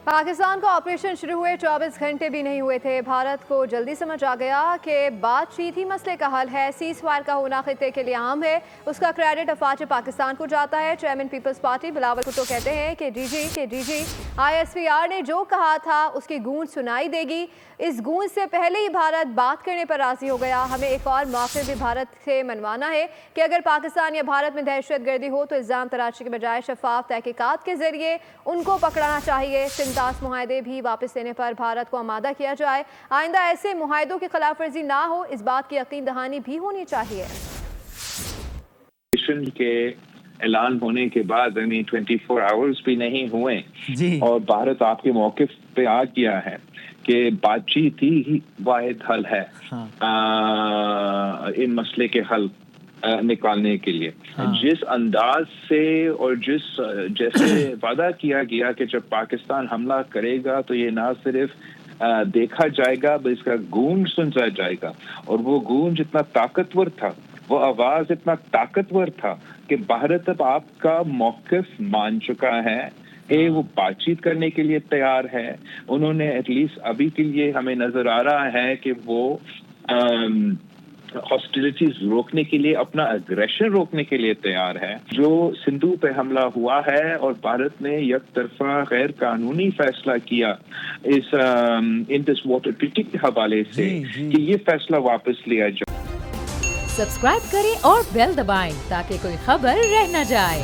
पाकिस्तान का ऑपरेशन शुरू हुए 24 घंटे भी नहीं हुए थे। भारत को जल्दी समझ आ गया कि बातचीत ही मसले का हल है। सीज फायर का होना खित्ते के लिए आम है। उसका क्रेडिट अफवाज पाकिस्तान को जाता है। Chairman people's party Bilawal Bhutto कहते हैं कि डीजी ISPR ने जो कहा था उसकी गूंज सुनाई देगी। इस गूंज से पहले ही भारत बात करने पर राजी हो गया। हमें एक और मौके भी भारत से मनवाना है कि अगर पाकिस्तान या भारत में दहशत गर्दी हो तो इल्ज़ाम तराशी के बजाय शफाफ तहकीकात के जरिए उनको पकड़ना चाहिए। सिंतास मुआहदे भी वापस लेने पर भारत को आमादा किया जाए। आइंदा ऐसे मुआहदों की खिलाफ वर्जी ना हो, इस बात की यकीन दहानी भी होनी चाहिए। के ऐलान होने के बाद 24 आवर्स भी नहीं हुए और भारत आपके मौके पे आ गया है कि बातचीत ही वाहिद हल है इन मसले के हल निकालने के लिए। जिस अंदाज से और जैसे वादा किया गया कि जब पाकिस्तान हमला करेगा तो ये ना सिर्फ देखा जाएगा बल्कि इसका गूंज सुना जाएगा, और वो गूंज इतना ताकतवर था, वो आवाज इतना ताकतवर था कि भारत अब आपका मौक़िफ़ मान चुका है। वो बातचीत करने के लिए तैयार है। उन्होंने एटलीस्ट अभी के लिए हमें नजर आ रहा है कि वो हॉस्टिलिटीज रोकने के लिए, अपना एग्रेशन रोकने के लिए तैयार है। जो सिंधु पे हमला हुआ है और भारत ने एक तरफा गैर कानूनी फैसला किया इस इंडस वाटर ट्रीटी के हवाले से कि ये फैसला वापस लिया जाए। सब्सक्राइब करें और बेल दबाएं ताकि कोई खबर रह न जाए।